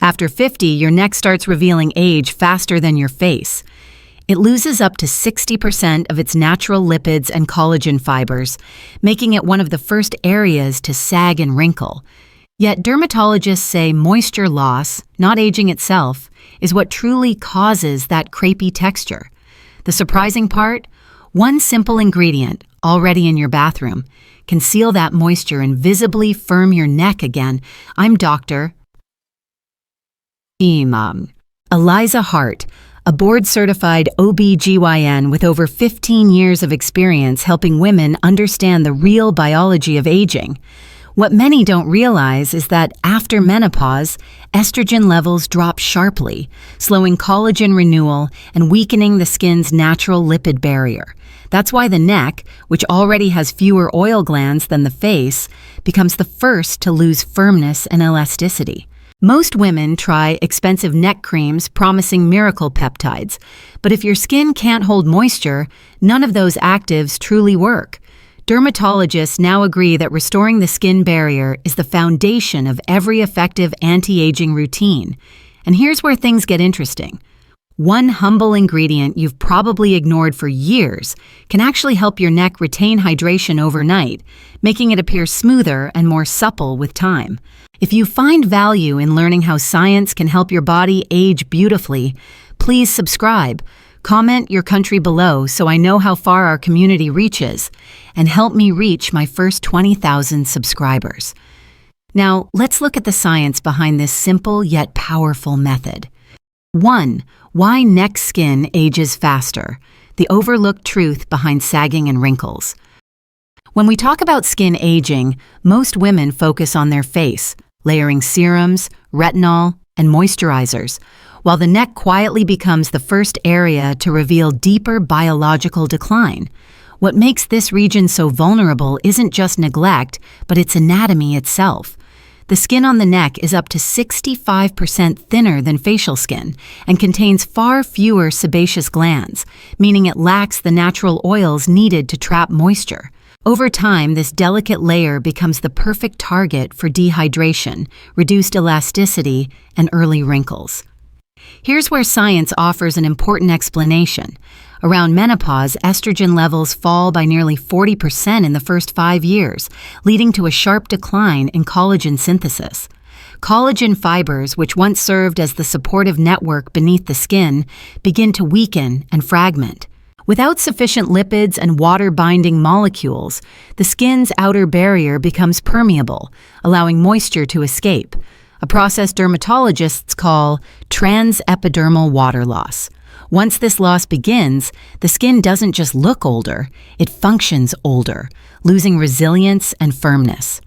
After 50, your neck starts revealing age faster than your face. It loses up to 60% of its natural lipids and collagen fibers, making it one of the first areas to sag and wrinkle. Yet dermatologists say moisture loss, not aging itself, is what truly causes that crepey texture. The surprising part? One simple ingredient, already in your bathroom, can seal that moisture and visibly firm your neck again. I'm Dr. Eliza Hart, a board-certified OB/GYN with over 15 years of experience helping women understand the real biology of aging. What many don't realize is that after menopause, estrogen levels drop sharply, slowing collagen renewal and weakening the skin's natural lipid barrier. That's why the neck, which already has fewer oil glands than the face, becomes the first to lose firmness and elasticity. Most women try expensive neck creams promising miracle peptides, but if your skin can't hold moisture, none of those actives truly work. Dermatologists now agree that restoring the skin barrier is the foundation of every effective anti-aging routine. And here's where things get interesting. One humble ingredient you've probably ignored for years can actually help your neck retain hydration overnight, making it appear smoother and more supple with time. If you find value in learning how science can help your body age beautifully, please subscribe. Comment your country below so I know how far our community reaches, and help me reach my first 20,000 subscribers. Now, let's look at the science behind this simple yet powerful method. 1. Why neck skin ages faster. The overlooked truth behind sagging and wrinkles. When we talk about skin aging, most women focus on their face, layering serums, retinol, and moisturizers, while the neck quietly becomes the first area to reveal deeper biological decline. What makes this region so vulnerable isn't just neglect, but its anatomy itself. The skin on the neck is up to 65% thinner than facial skin and contains far fewer sebaceous glands, meaning it lacks the natural oils needed to trap moisture. Over time, this delicate layer becomes the perfect target for dehydration, reduced elasticity, and early wrinkles. Here's where science offers an important explanation. Around menopause, estrogen levels fall by nearly 40% in the first 5 years, leading to a sharp decline in collagen synthesis. Collagen fibers, which once served as the supportive network beneath the skin, begin to weaken and fragment. Without sufficient lipids and water-binding molecules, the skin's outer barrier becomes permeable, allowing moisture to escape, a process dermatologists call transepidermal water loss. Once this loss begins, the skin doesn't just look older, it functions older, losing resilience and firmness.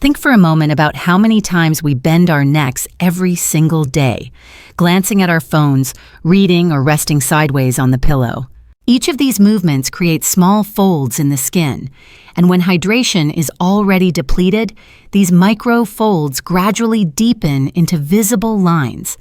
Think for a moment about how many times we bend our necks every single day, glancing at our phones, reading, or resting sideways on the pillow. Each of these movements creates small folds in the skin, and when hydration is already depleted, these micro folds gradually deepen into visible lines.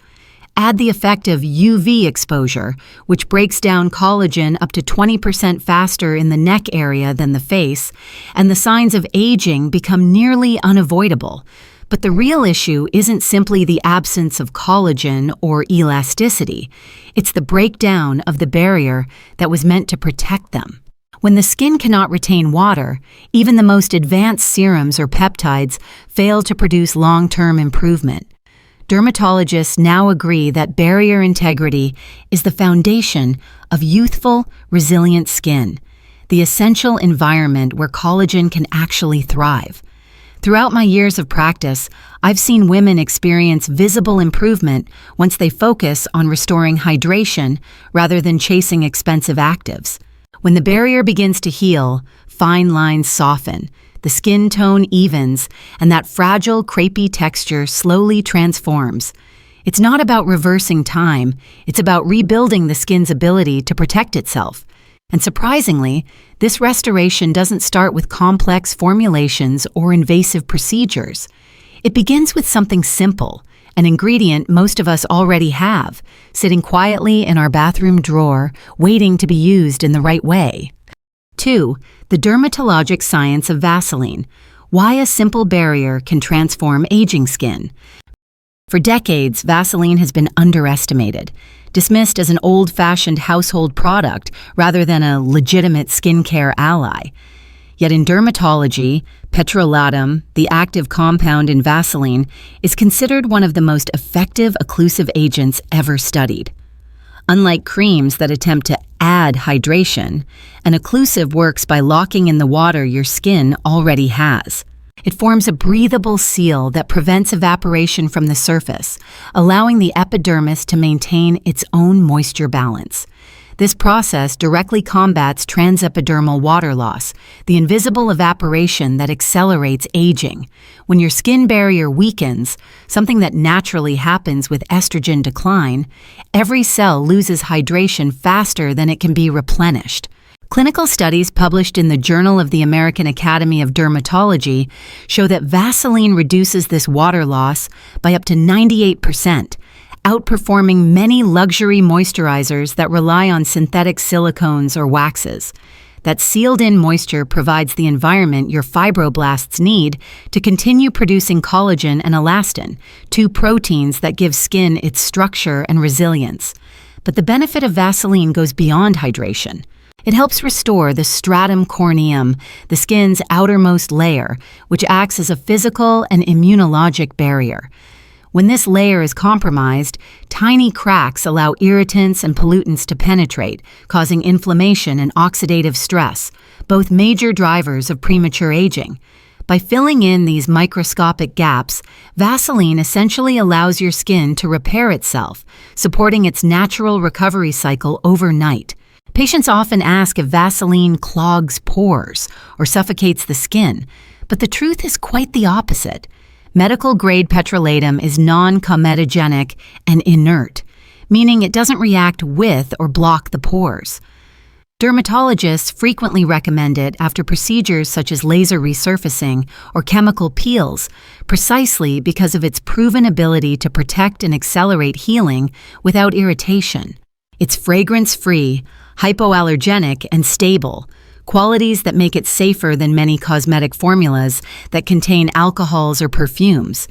Add the effect of UV exposure, which breaks down collagen up to 20% faster in the neck area than the face, and the signs of aging become nearly unavoidable. But the real issue isn't simply the absence of collagen or elasticity. It's the breakdown of the barrier that was meant to protect them. When the skin cannot retain water, even the most advanced serums or peptides fail to produce long-term improvement. Dermatologists now agree that barrier integrity is the foundation of youthful, resilient skin, the essential environment where collagen can actually thrive. Throughout my years of practice, I've seen women experience visible improvement once they focus on restoring hydration rather than chasing expensive actives. When the barrier begins to heal, fine lines soften, the skin tone evens, and that fragile, crepey texture slowly transforms. It's not about reversing time, it's about rebuilding the skin's ability to protect itself. And surprisingly, this restoration doesn't start with complex formulations or invasive procedures. It begins with something simple, an ingredient most of us already have, sitting quietly in our bathroom drawer, waiting to be used in the right way. 2. The dermatologic science of Vaseline. Why a simple barrier can transform aging skin. For decades, Vaseline has been underestimated, dismissed as an old-fashioned household product rather than a legitimate skincare ally. Yet in dermatology, petrolatum, the active compound in Vaseline, is considered one of the most effective occlusive agents ever studied. Unlike creams that attempt to add hydration, an occlusive works by locking in the water your skin already has. It forms a breathable seal that prevents evaporation from the surface, allowing the epidermis to maintain its own moisture balance. This process directly combats transepidermal water loss, the invisible evaporation that accelerates aging. When your skin barrier weakens, something that naturally happens with estrogen decline, every cell loses hydration faster than it can be replenished. Clinical studies published in the Journal of the American Academy of Dermatology show that Vaseline reduces this water loss by up to 98%, outperforming many luxury moisturizers that rely on synthetic silicones or waxes. That sealed-in moisture provides the environment your fibroblasts need to continue producing collagen and elastin, two proteins that give skin its structure and resilience. But the benefit of Vaseline goes beyond hydration. It helps restore the stratum corneum, the skin's outermost layer, which acts as a physical and immunologic barrier. When this layer is compromised, tiny cracks allow irritants and pollutants to penetrate, causing inflammation and oxidative stress, both major drivers of premature aging. By filling in these microscopic gaps, Vaseline essentially allows your skin to repair itself, supporting its natural recovery cycle overnight. Patients often ask if Vaseline clogs pores or suffocates the skin, but the truth is quite the opposite. Medical-grade petrolatum is non-comedogenic and inert, meaning it doesn't react with or block the pores. Dermatologists frequently recommend it after procedures such as laser resurfacing or chemical peels, precisely because of its proven ability to protect and accelerate healing without irritation. It's fragrance-free, hypoallergenic, and stable, qualities that make it safer than many cosmetic formulas that contain alcohols or perfumes.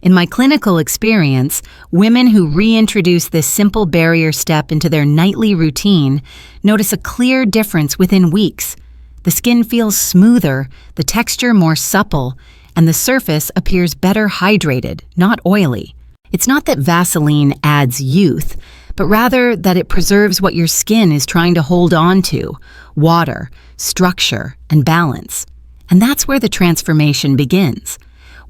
In my clinical experience, women who reintroduce this simple barrier step into their nightly routine notice a clear difference within weeks. The skin feels smoother, the texture more supple, and the surface appears better hydrated, not oily. It's not that Vaseline adds youth, but rather that it preserves what your skin is trying to hold on to: water, structure, and balance. And that's where the transformation begins.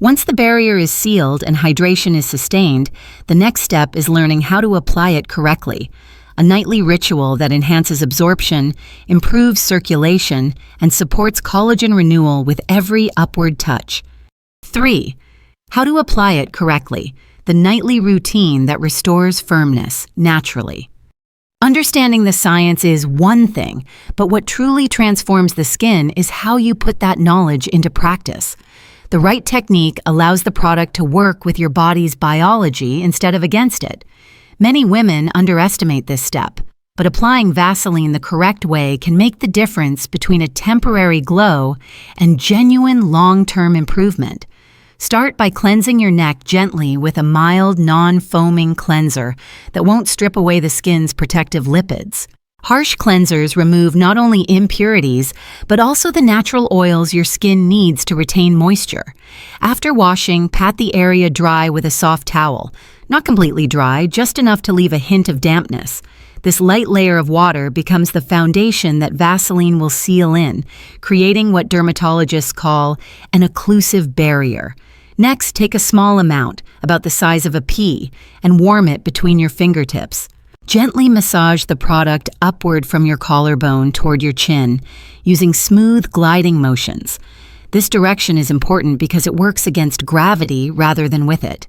Once the barrier is sealed and hydration is sustained, the next step is learning how to apply it correctly. A nightly ritual that enhances absorption, improves circulation, and supports collagen renewal with every upward touch. 3. How to apply it correctly. The nightly routine that restores firmness naturally. Understanding the science is one thing, but what truly transforms the skin is how you put that knowledge into practice. The right technique allows the product to work with your body's biology instead of against it. Many women underestimate this step, but applying Vaseline the correct way can make the difference between a temporary glow and genuine long-term improvement. Start by cleansing your neck gently with a mild, non-foaming cleanser that won't strip away the skin's protective lipids. Harsh cleansers remove not only impurities, but also the natural oils your skin needs to retain moisture. After washing, pat the area dry with a soft towel. Not completely dry, just enough to leave a hint of dampness. This light layer of water becomes the foundation that Vaseline will seal in, creating what dermatologists call an occlusive barrier. Next, take a small amount, about the size of a pea, and warm it between your fingertips. Gently massage the product upward from your collarbone toward your chin, using smooth gliding motions. This direction is important because it works against gravity rather than with it.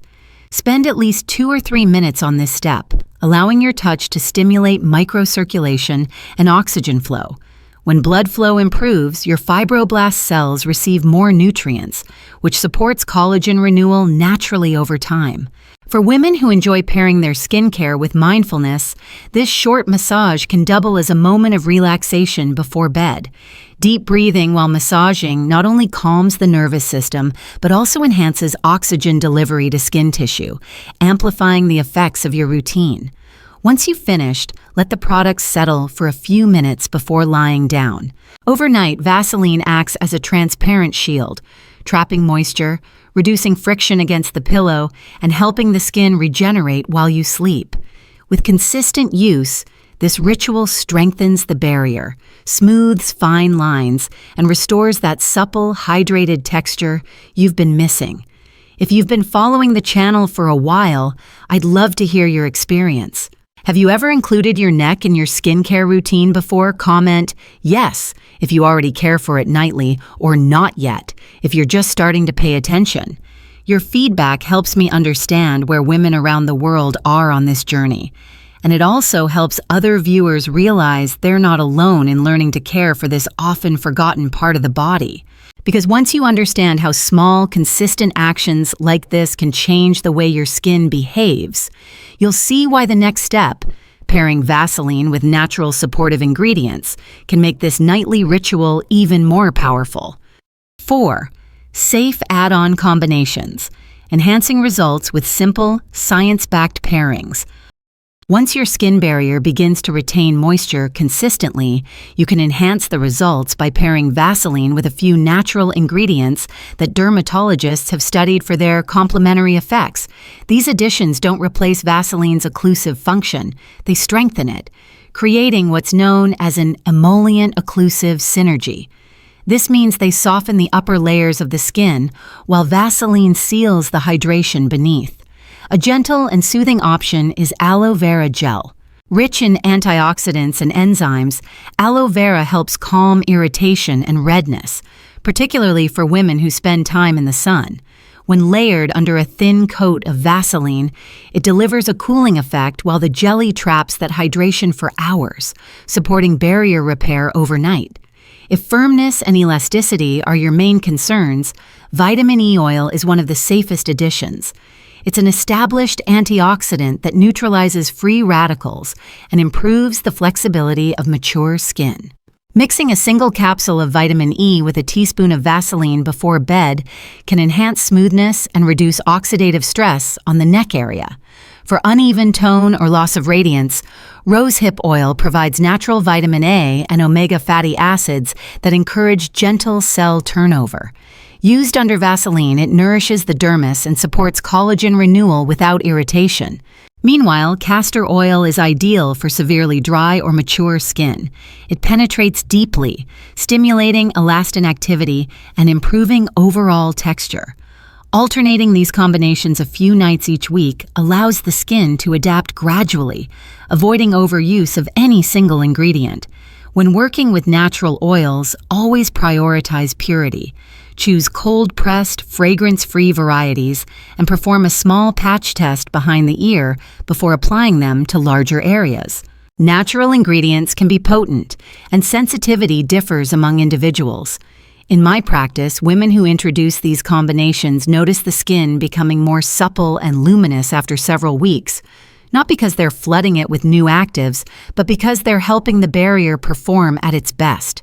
Spend at least 2 or 3 minutes on this step, allowing your touch to stimulate microcirculation and oxygen flow. When blood flow improves, your fibroblast cells receive more nutrients, which supports collagen renewal naturally over time. For women who enjoy pairing their skincare with mindfulness, this short massage can double as a moment of relaxation before bed. Deep breathing while massaging not only calms the nervous system, but also enhances oxygen delivery to skin tissue, amplifying the effects of your routine. Once you've finished, let the products settle for a few minutes before lying down. Overnight, Vaseline acts as a transparent shield, trapping moisture, reducing friction against the pillow, and helping the skin regenerate while you sleep. With consistent use, this ritual strengthens the barrier, smooths fine lines, and restores that supple, hydrated texture you've been missing. If you've been following the channel for a while, I'd love to hear your experience. Have you ever included your neck in your skincare routine before? Comment yes if you already care for it nightly, or not yet if you're just starting to pay attention. Your feedback helps me understand where women around the world are on this journey. And it also helps other viewers realize they're not alone in learning to care for this often forgotten part of the body. Because once you understand how small, consistent actions like this can change the way your skin behaves, you'll see why the next step, pairing Vaseline with natural supportive ingredients, can make this nightly ritual even more powerful. 4. Safe add-on combinations, enhancing results with simple, science-backed pairings. Once your skin barrier begins to retain moisture consistently, you can enhance the results by pairing Vaseline with a few natural ingredients that dermatologists have studied for their complementary effects. These additions don't replace Vaseline's occlusive function, they strengthen it, creating what's known as an emollient-occlusive synergy. This means they soften the upper layers of the skin, while Vaseline seals the hydration beneath. A gentle and soothing option is aloe vera gel. Rich in antioxidants and enzymes, aloe vera helps calm irritation and redness, particularly for women who spend time in the sun. When layered under a thin coat of Vaseline, it delivers a cooling effect while the jelly traps that hydration for hours, supporting barrier repair overnight. If firmness and elasticity are your main concerns, vitamin E oil is one of the safest additions. It's an established antioxidant that neutralizes free radicals and improves the flexibility of mature skin. Mixing a single capsule of vitamin E with a teaspoon of Vaseline before bed can enhance smoothness and reduce oxidative stress on the neck area. For uneven tone or loss of radiance, rosehip oil provides natural vitamin A and omega fatty acids that encourage gentle cell turnover. Used under Vaseline, it nourishes the dermis and supports collagen renewal without irritation. Meanwhile, castor oil is ideal for severely dry or mature skin. It penetrates deeply, stimulating elastin activity and improving overall texture. Alternating these combinations a few nights each week allows the skin to adapt gradually, avoiding overuse of any single ingredient. When working with natural oils, always prioritize purity. Choose cold-pressed, fragrance-free varieties and perform a small patch test behind the ear before applying them to larger areas. Natural ingredients can be potent, and sensitivity differs among individuals. In my practice, women who introduce these combinations notice the skin becoming more supple and luminous after several weeks, not because they're flooding it with new actives, but because they're helping the barrier perform at its best.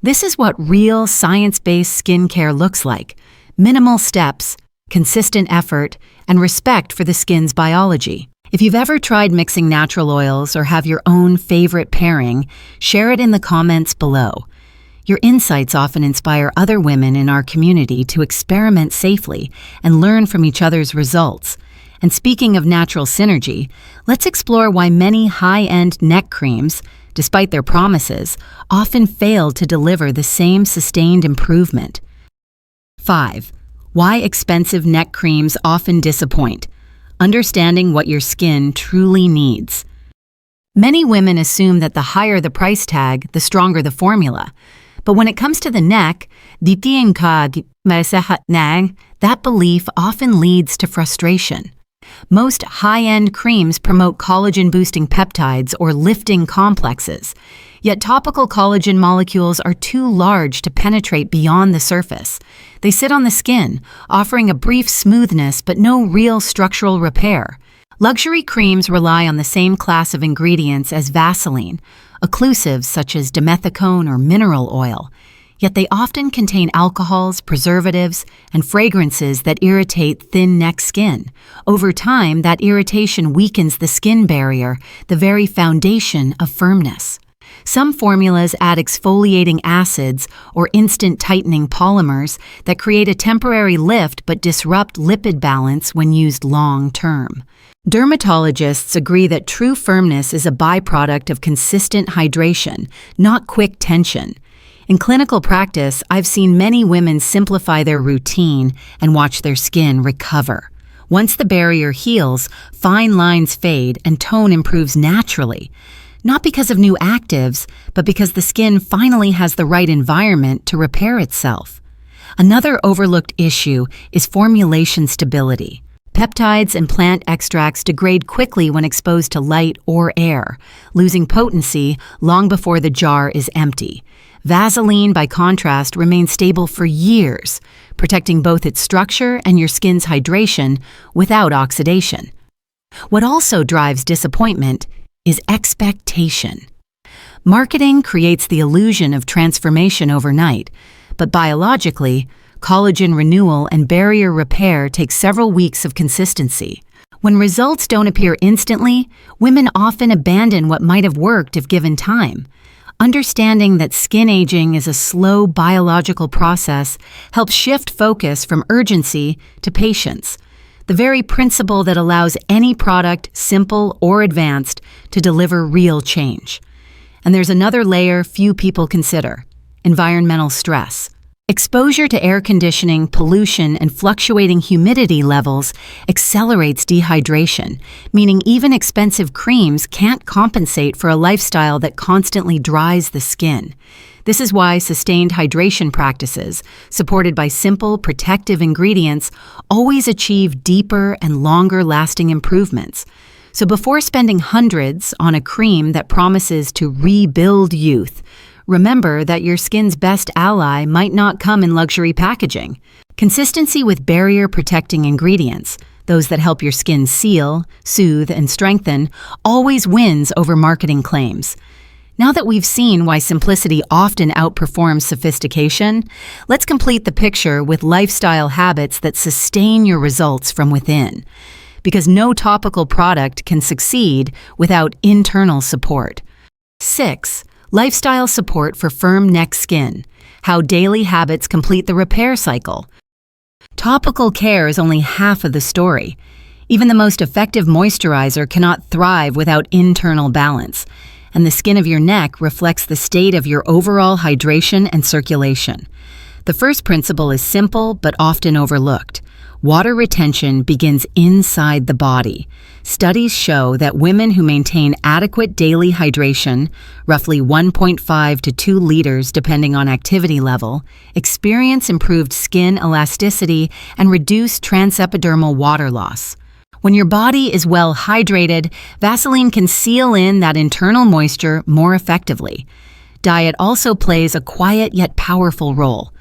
This is what real science-based skincare looks like: minimal steps, consistent effort, and respect for the skin's biology. If you've ever tried mixing natural oils or have your own favorite pairing, share it in the comments below. Your insights often inspire other women in our community to experiment safely and learn from each other's results. And speaking of natural synergy, let's explore why many high-end neck creams, despite their promises, often fail to deliver the same sustained improvement. 5. Why expensive neck creams often disappoint. Understanding what your skin truly needs. Many women assume that the higher the price tag, the stronger the formula. But when it comes to the neck, that belief often leads to frustration. Most high-end creams promote collagen-boosting peptides or lifting complexes, Yet topical collagen molecules are too large to penetrate beyond the surface. They sit on the skin, offering a brief smoothness but no real structural repair. Luxury creams rely on the same class of ingredients as Vaseline, occlusives such as dimethicone or mineral oil. Yet they often contain alcohols, preservatives, and fragrances that irritate thin neck skin. Over time, that irritation weakens the skin barrier, the very foundation of firmness. Some formulas add exfoliating acids or instant tightening polymers that create a temporary lift but disrupt lipid balance when used long-term. Dermatologists agree that true firmness is a byproduct of consistent hydration, not quick tension. In clinical practice, I've seen many women simplify their routine and watch their skin recover. Once the barrier heals, fine lines fade and tone improves naturally. Not because of new actives, but because the skin finally has the right environment to repair itself. Another overlooked issue is formulation stability. Peptides and plant extracts degrade quickly when exposed to light or air, losing potency long before the jar is empty. Vaseline, by contrast, remains stable for years, protecting both its structure and your skin's hydration without oxidation. What also drives disappointment is expectation. Marketing creates the illusion of transformation overnight, but biologically, collagen renewal and barrier repair take several weeks of consistency. When results don't appear instantly, women often abandon what might have worked if given time. Understanding that skin aging is a slow biological process helps shift focus from urgency to patience, the very principle that allows any product, simple or advanced, to deliver real change. And there's another layer few people consider: environmental stress. Exposure to air conditioning, pollution, and fluctuating humidity levels accelerates dehydration, meaning even expensive creams can't compensate for a lifestyle that constantly dries the skin. This is why sustained hydration practices, supported by simple, protective ingredients, always achieve deeper and longer-lasting improvements. So before spending hundreds on a cream that promises to rebuild youth, remember that your skin's best ally might not come in luxury packaging. Consistency with barrier-protecting ingredients, those that help your skin seal, soothe, and strengthen, always wins over marketing claims. Now that we've seen why simplicity often outperforms sophistication, let's complete the picture with lifestyle habits that sustain your results from within. Because no topical product can succeed without internal support. 6. Lifestyle support for firm neck skin. How daily habits complete the repair cycle. Topical care is only half of the story. Even the most effective moisturizer cannot thrive without internal balance, and the skin of your neck reflects the state of your overall hydration and circulation. The first principle is simple but often overlooked. Water retention begins inside the body. Studies show that women who maintain adequate daily hydration, roughly 1.5 to 2 liters depending on activity level, experience improved skin elasticity and reduced transepidermal water loss. When your body is well hydrated, Vaseline can seal in that internal moisture more effectively. Diet also plays a quiet yet powerful role.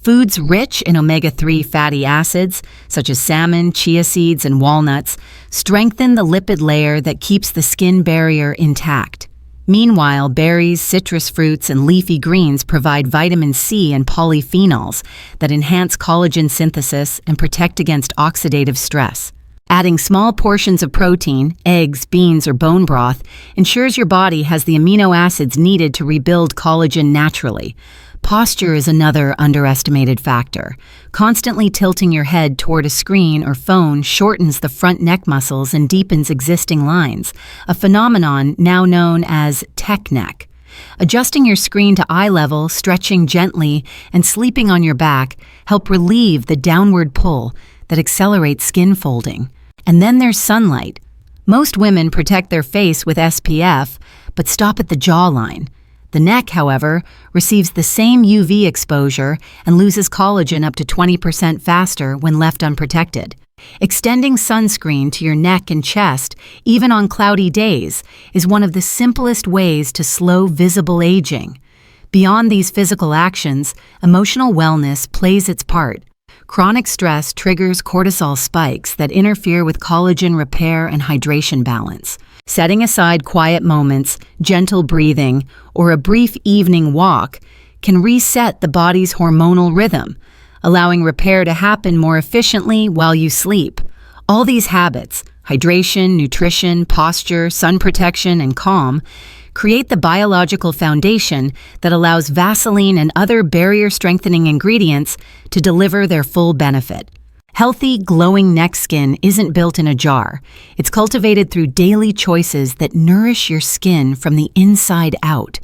Foods rich in omega-3 fatty acids, such as salmon, chia seeds, and walnuts, strengthen the lipid layer that keeps the skin barrier intact. Meanwhile, berries, citrus fruits, and leafy greens provide vitamin C and polyphenols that enhance collagen synthesis and protect against oxidative stress. Adding small portions of protein, eggs, beans, or bone broth ensures your body has the amino acids needed to rebuild collagen naturally. Posture is another underestimated factor. Constantly tilting your head toward a screen or phone shortens the front neck muscles and deepens existing lines, a phenomenon now known as tech neck. Adjusting your screen to eye level, stretching gently, and sleeping on your back help relieve the downward pull that accelerates skin folding. And then there's sunlight. Most women protect their face with SPF, but stop at the jawline. The neck, however, receives the same UV exposure and loses collagen up to 20% faster when left unprotected. Extending sunscreen to your neck and chest, even on cloudy days, is one of the simplest ways to slow visible aging. Beyond these physical actions, emotional wellness plays its part. Chronic stress triggers cortisol spikes that interfere with collagen repair and hydration balance. Setting aside quiet moments, gentle breathing, or a brief evening walk can reset the body's hormonal rhythm, allowing repair to happen more efficiently while you sleep. All these habits, hydration, nutrition, posture, sun protection, and calm, create the biological foundation that allows Vaseline and other barrier-strengthening ingredients to deliver their full benefit. Healthy, glowing neck skin isn't built in a jar. It's cultivated through daily choices that nourish your skin from the inside out.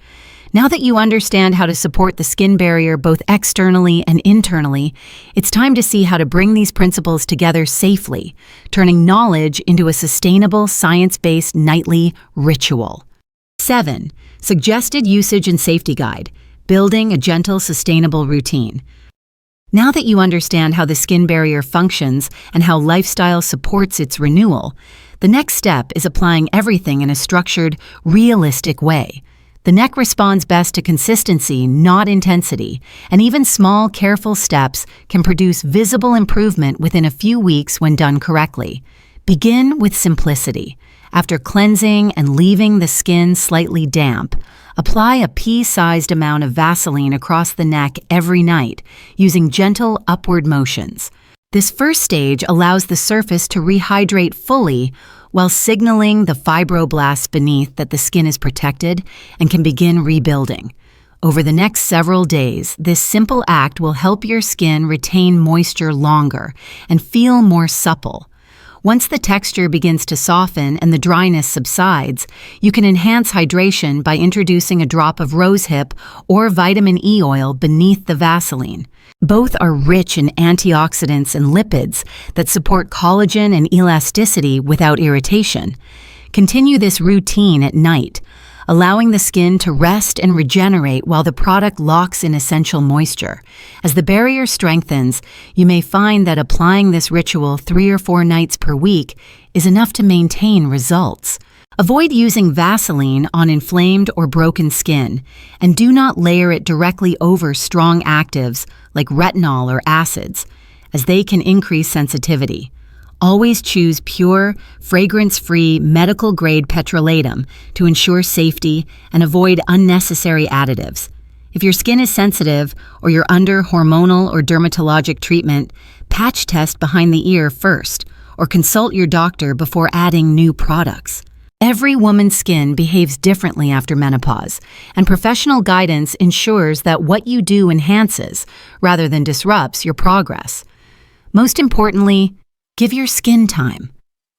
Now that you understand how to support the skin barrier both externally and internally, it's time to see how to bring these principles together safely, turning knowledge into a sustainable, science-based nightly ritual. 7. Suggested usage and safety guide, building a gentle, sustainable routine. Now that you understand how the skin barrier functions and how lifestyle supports its renewal, the next step is applying everything in a structured, realistic way. The neck responds best to consistency, not intensity, and even small, careful steps can produce visible improvement within a few weeks when done correctly. Begin with simplicity. After cleansing and leaving the skin slightly damp, apply a pea-sized amount of Vaseline across the neck every night, using gentle upward motions. This first stage allows the surface to rehydrate fully while signaling the fibroblasts beneath that the skin is protected and can begin rebuilding. Over the next several days, this simple act will help your skin retain moisture longer and feel more supple. Once the texture begins to soften and the dryness subsides, you can enhance hydration by introducing a drop of rosehip or vitamin E oil beneath the Vaseline. Both are rich in antioxidants and lipids that support collagen and elasticity without irritation. Continue this routine at night, allowing the skin to rest and regenerate while the product locks in essential moisture. As the barrier strengthens, you may find that applying this ritual 3 or 4 nights per week is enough to maintain results. Avoid using Vaseline on inflamed or broken skin, and do not layer it directly over strong actives like retinol or acids, as they can increase sensitivity. Always choose pure, fragrance-free, medical-grade petrolatum to ensure safety and avoid unnecessary additives. If your skin is sensitive or you're under hormonal or dermatologic treatment, patch test behind the ear first, or consult your doctor before adding new products. Every woman's skin behaves differently after menopause, and professional guidance ensures that what you do enhances, rather than disrupts, your progress. Most importantly, give your skin time.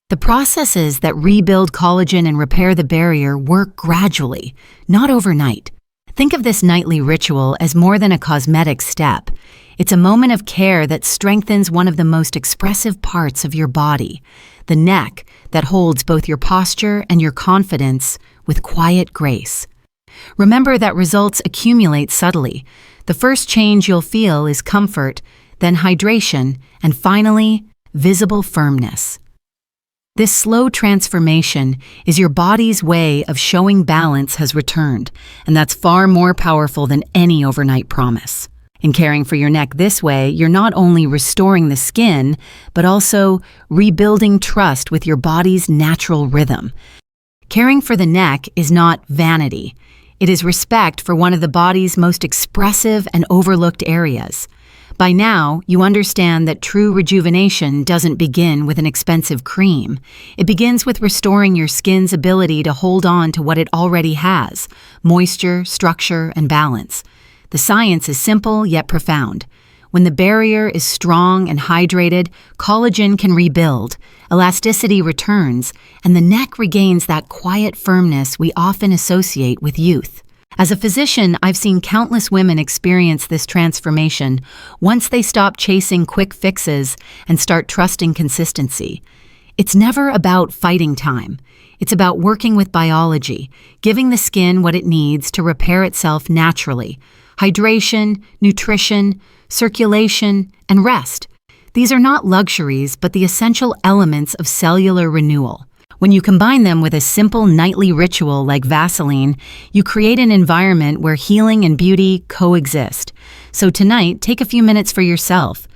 The processes that rebuild collagen and repair the barrier work gradually, not overnight. Think of this nightly ritual as more than a cosmetic step. It's a moment of care that strengthens one of the most expressive parts of your body, the neck, that holds both your posture and your confidence with quiet grace. Remember that results accumulate subtly. The first change you'll feel is comfort, then hydration, and finally, visible firmness. This slow transformation is your body's way of showing balance has returned, and that's far more powerful than any overnight promise. In caring for your neck this way, you're not only restoring the skin, but also rebuilding trust with your body's natural rhythm. Caring for the neck is not vanity. It is respect for one of the body's most expressive and overlooked areas. By now, you understand that true rejuvenation doesn't begin with an expensive cream. It begins with restoring your skin's ability to hold on to what it already has: moisture, structure, and balance. The science is simple yet profound. When the barrier is strong and hydrated, collagen can rebuild, elasticity returns, and the neck regains that quiet firmness we often associate with youth. As a physician, I've seen countless women experience this transformation once they stop chasing quick fixes and start trusting consistency. It's never about fighting time. It's about working with biology, giving the skin what it needs to repair itself naturally. Hydration, nutrition, circulation, and rest. These are not luxuries, but the essential elements of cellular renewal. When you combine them with a simple nightly ritual like Vaseline, you create an environment where healing and beauty coexist. So tonight, take a few minutes for yourself.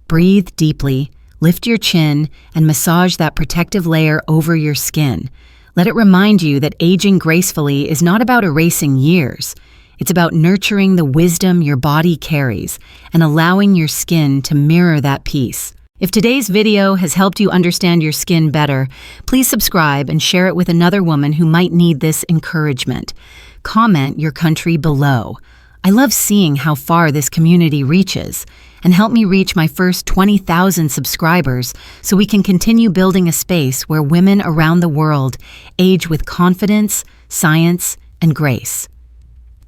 Breathe deeply, lift your chin, and massage that protective layer over your skin. Let it remind you that aging gracefully is not about erasing years. It's about nurturing the wisdom your body carries and allowing your skin to mirror that peace. If today's video has helped you understand your skin better, please subscribe and share it with another woman who might need this encouragement. Comment your country below. I love seeing how far this community reaches, and help me reach my first 20,000 subscribers so we can continue building a space where women around the world age with confidence, science, and grace.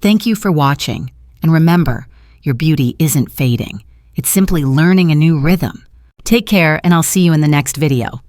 Thank you for watching, and remember, your beauty isn't fading. It's simply learning a new rhythm. Take care, and I'll see you in the next video.